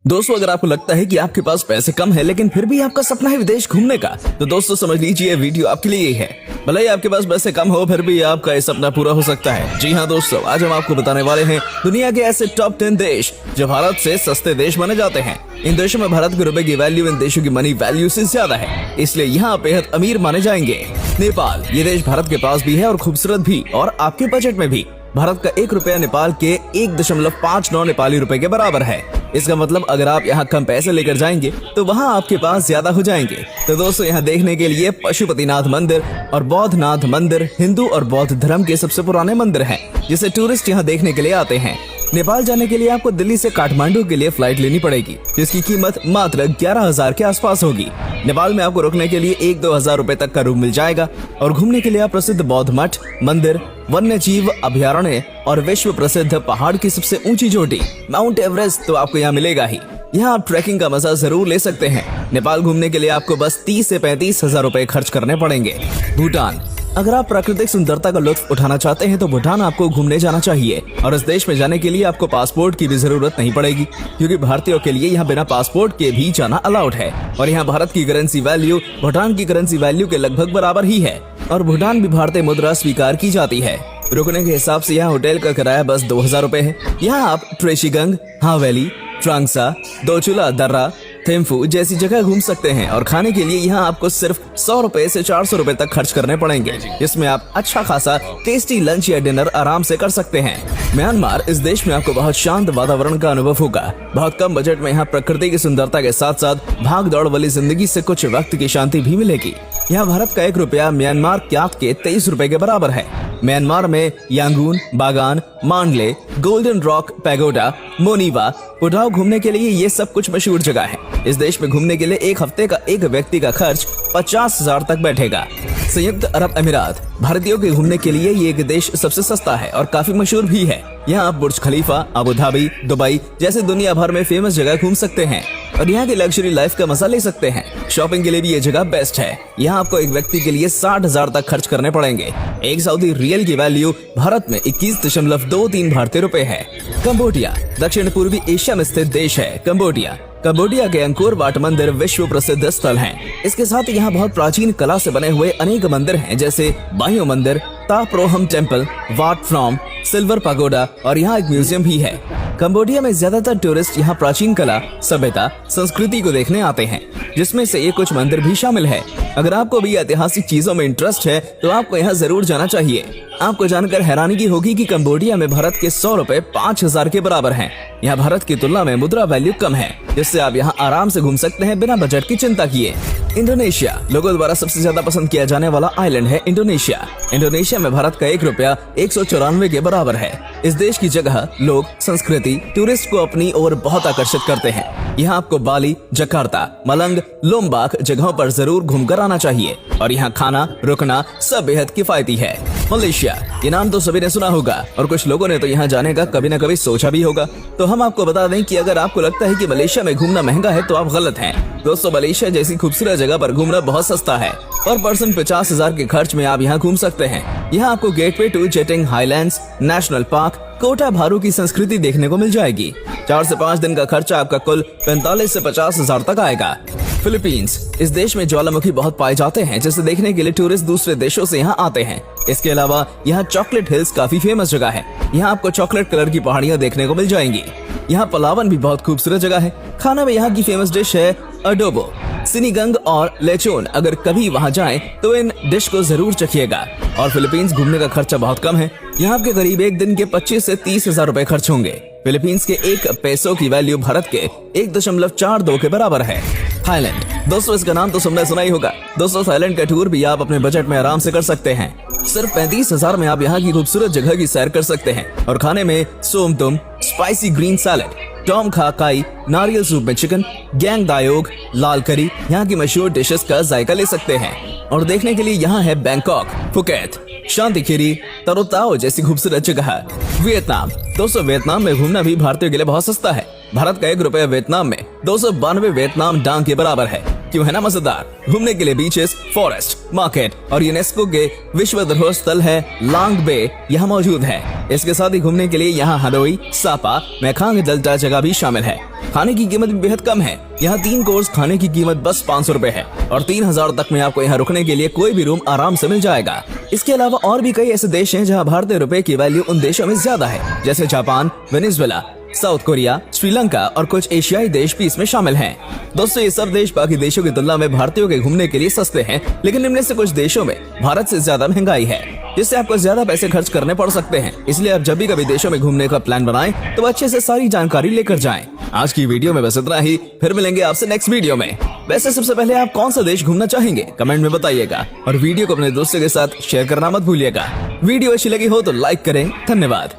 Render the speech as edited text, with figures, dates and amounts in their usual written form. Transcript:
दोस्तों, अगर आपको लगता है कि आपके पास पैसे कम है लेकिन फिर भी आपका सपना है विदेश घूमने का, तो दोस्तों समझ लीजिए ये वीडियो आपके लिए ही है। भले ही आपके पास पैसे कम हो, फिर भी आपका ये सपना पूरा हो सकता है। जी हाँ दोस्तों, आज हम आपको बताने वाले हैं दुनिया के ऐसे टॉप 10 देश जो भारत से सस्ते देश माने जाते हैं। इन देशों में भारत के रुपए की वैल्यू इन देशों की मनी वैल्यू से ज्यादा है, इसलिए यहाँ आप बेहद अमीर माने जाएंगे। नेपाल, ये देश भारत के पास भी है और खूबसूरत भी, और आपके बजट में भी। भारत का 1 रुपया नेपाल के 1.59 नेपाली रुपए के बराबर है। इसका मतलब अगर आप यहाँ कम पैसे लेकर जाएंगे तो वहाँ आपके पास ज्यादा हो जाएंगे। तो दोस्तों, यहाँ देखने के लिए पशुपतिनाथ मंदिर और बौद्धनाथ मंदिर हिंदू और बौद्ध धर्म के सबसे पुराने मंदिर हैं, जिसे टूरिस्ट यहाँ देखने के लिए आते हैं। नेपाल जाने के लिए आपको दिल्ली से काठमांडू के लिए फ्लाइट लेनी पड़ेगी, जिसकी कीमत मात्र 11,000 के आसपास होगी। नेपाल में आपको रुकने के लिए 1-2 हजार रुपए तक का रूम मिल जाएगा और घूमने के लिए आप प्रसिद्ध बौद्ध मठ, मंदिर, वन्य जीव अभयारण्य और विश्व प्रसिद्ध पहाड़ की सबसे ऊंची चोटी माउंट एवरेस्ट तो आपको यहाँ मिलेगा ही। यहाँ आप ट्रैकिंग का मजा जरूर ले सकते हैं। नेपाल घूमने के लिए आपको बस 30 से 35 हजार रुपए खर्च करने पड़ेंगे। भूटान, अगर आप प्राकृतिक सुंदरता का लुत्फ उठाना चाहते हैं तो भूटान आपको घूमने जाना चाहिए। और इस देश में जाने के लिए आपको पासपोर्ट की भी जरूरत नहीं पड़ेगी, क्योंकि भारतीयों के लिए यहाँ बिना पासपोर्ट के भी जाना अलाउड है। और यहाँ भारत की करेंसी वैल्यू भूटान की करेंसी वैल्यू के लगभग बराबर ही है, और भूटान भी भारतीय मुद्रा स्वीकार की जाती है। रुकने के हिसाब से यहाँ होटल का किराया बस 2,000 रुपए है। यहाँ आप ट्रेशिगंग, हावेली, ट्रांगसा, दोचुला दर्रा, थिम्फू जैसी जगह घूम सकते हैं। और खाने के लिए यहाँ आपको सिर्फ 100 रुपए से 400 रुपए तक खर्च करने पड़ेंगे, जिसमें आप अच्छा खासा टेस्टी लंच या डिनर आराम से कर सकते हैं। म्यांमार, इस देश में आपको बहुत शांत वातावरण का अनुभव होगा। बहुत कम बजट में यहाँ प्रकृति की सुंदरता के साथ साथ भाग दौड़ वाली जिंदगी से कुछ वक्त की शांति भी मिलेगी। यहाँ भारत का 1 रुपया म्यांमार क्यात के 23 रुपए के बराबर है। म्यांमार में यांगून, बागान, मांडले, गोल्डन रॉक पैगोडा, मोनीवा, पुडाव घूमने के लिए ये सब कुछ मशहूर जगह है। इस देश में घूमने के लिए 1 हफ्ते का एक व्यक्ति का खर्च 50,000 तक बैठेगा। संयुक्त अरब अमीरात, भारतीयों के घूमने के लिए ये एक देश सबसे सस्ता है और काफी मशहूर भी है। यहाँ आप बुर्ज खलीफा, अबू धाबी, दुबई जैसे दुनिया भर में फेमस जगह घूम सकते हैं और यहाँ की लग्जरी लाइफ का मजा ले सकते हैं। शॉपिंग के लिए भी ये जगह बेस्ट है। यहाँ आपको एक व्यक्ति के लिए 60,000 तक खर्च करने पड़ेंगे। एक सऊदी रियल की वैल्यू भारत में 21.23 भारतीय रुपए है। कंबोडिया, दक्षिण पूर्वी एशिया में स्थित देश है। कंबोडिया के अंकोर वाट मंदिर विश्व प्रसिद्ध स्थल हैं। इसके साथ यहाँ बहुत प्राचीन कला से बने हुए अनेक मंदिर हैं, जैसे बायो मंदिर, Ta Prohm temple, Wat Phnom, silver pagoda, और यहाँ एक म्यूजियम भी है। कंबोडिया में ज्यादातर टूरिस्ट यहाँ प्राचीन कला, सभ्यता, संस्कृति को देखने आते हैं, जिसमें से ये कुछ मंदिर भी शामिल है। अगर आपको भी ऐतिहासिक चीजों में इंटरेस्ट है तो आपको यहाँ जरूर जाना चाहिए। आपको जानकर हैरानी होगी कि कंबोडिया में भारत के 100 रुपए 5,000 के बराबर हैं। यहाँ भारत की तुलना में मुद्रा वैल्यू कम है, जिससे आप यहाँ आराम से घूम सकते हैं बिना बजट की चिंता किए। इंडोनेशिया, लोगों द्वारा सबसे ज्यादा पसंद किया जाने वाला आइलैंड है इंडोनेशिया। इंडोनेशिया में भारत का 1 रुपया 194 के बराबर है। इस देश की जगह, लोग, संस्कृति टूरिस्ट को अपनी ओर बहुत आकर्षित करते हैं। यहाँ आपको बाली, जकार्ता, मलंग, लोम्बाक जगहों पर जरूर घूमकर आना चाहिए, और यहाँ खाना, रुकना सब बेहद किफायती है। मलेशिया, ये नाम तो सभी ने सुना होगा और कुछ लोगों ने तो यहाँ जाने का कभी न कभी सोचा भी होगा। तो हम आपको बता दें कि अगर आपको लगता है कि मलेशिया में घूमना महंगा है तो आप गलत हैं। दोस्तों, मलेशिया जैसी खूबसूरत जगह पर घूमना बहुत सस्ता है। पर पर्सन 50,000 के खर्च में आप यहाँ घूम सकते हैं। यहाँ आपको gateway to Genting Highlands, national park, Kota Bharu की संस्कृति देखने को मिल जाएगी। 4 से 5 दिन का खर्चा आपका कुल 45 से 50,000 तक आएगा। फिलीपींस, इस देश में ज्वालामुखी बहुत पाए जाते हैं, जिसे देखने के लिए टूरिस्ट दूसरे देशों से यहाँ आते हैं। इसके अलावा यहाँ चॉकलेट हिल्स काफी फेमस जगह है। यहाँ आपको चॉकलेट कलर की पहाड़ियाँ देखने को मिल जाएंगी। यहाँ पलावन भी बहुत खूबसूरत जगह है। खाना में यहाँ की फेमस डिश है अडोबो, सिनीगंग और लेचोन। अगर कभी वहाँ जाएं तो इन डिश को जरूर चखिएगा। और फिलीपींस घूमने का खर्चा बहुत कम है। यहाँ आपके करीब एक दिन के 25 से 30 हजार रुपए खर्च होंगे। फिलीपींस के 1 पैसों की वैल्यू भारत के 1.42 के बराबर है। थाईलैंड, दोस्तों इसका नाम तो सबने सुना ही होगा। दोस्तों, थाईलैंड का टूर भी आप अपने बजट में आराम से कर सकते हैं। सिर्फ 35,000 में आप यहाँ की खूबसूरत जगह की सैर कर सकते हैं और खाने में सोमतुम, स्पाइसी ग्रीन सैलेड, टॉम खा काई, नारियल सूप में चिकन, गैंग दायोग, लाल करी यहाँ की मशहूर डिशेस का जायका ले सकते हैं। और देखने के लिए यहाँ है बैंकॉक, फुकेट, शांतिखिरी, तरोताओ जैसी खूबसूरत जगह। वियतनाम, दोस्तों वियतनाम में घूमना भी भारतीयों के लिए बहुत सस्ता है। भारत का 1 रुपया वियतनाम में 292 वियतनाम डांग के बराबर है। क्यों है ना मजेदार। घूमने के लिए बीचेस, फॉरेस्ट, मार्केट और यूनेस्को के विश्व धरोहर स्थल है लांग बे यहाँ मौजूद है। इसके साथ ही घूमने के लिए यहाँ हनोई, सापा, मैखांग डेल्टा जगह भी शामिल है। खाने की कीमत भी बेहद कम है। यहाँ 3 कोर्स खाने की कीमत बस 500 रुपए है और 3000 तक में आपको यहाँ रुकने के लिए कोई भी रूम आराम से मिल जाएगा। इसके अलावा और भी कई ऐसे देश हैं जहाँ भारतीय रुपए की वैल्यू उन देशों में ज्यादा है, जैसे Japan, Venezuela, south Korea, Sri Lanka और कुछ एशियाई देश भी इसमें शामिल हैं। दोस्तों, ये सब देश बाकी देशों की तुलना में भारतीयों के घूमने के लिए सस्ते हैं, लेकिन इनमें से कुछ देशों में भारत से ज्यादा महंगाई है, जिससे आपको ज्यादा पैसे खर्च करने पड़ सकते हैं। इसलिए आप जब भी कभी देशों में घूमने का प्लान बनाएं तो अच्छे से सारी जानकारी लेकर जाएं। आज की वीडियो में बस इतना ही, फिर मिलेंगे आपसे नेक्स्ट वीडियो में। वैसे सबसे पहले आप कौन सा देश घूमना चाहेंगे कमेंट में बताइएगा और वीडियो को अपने दोस्तों के साथ शेयर करना मत भूलिएगा। वीडियो अच्छी लगी हो तो लाइक करें। धन्यवाद।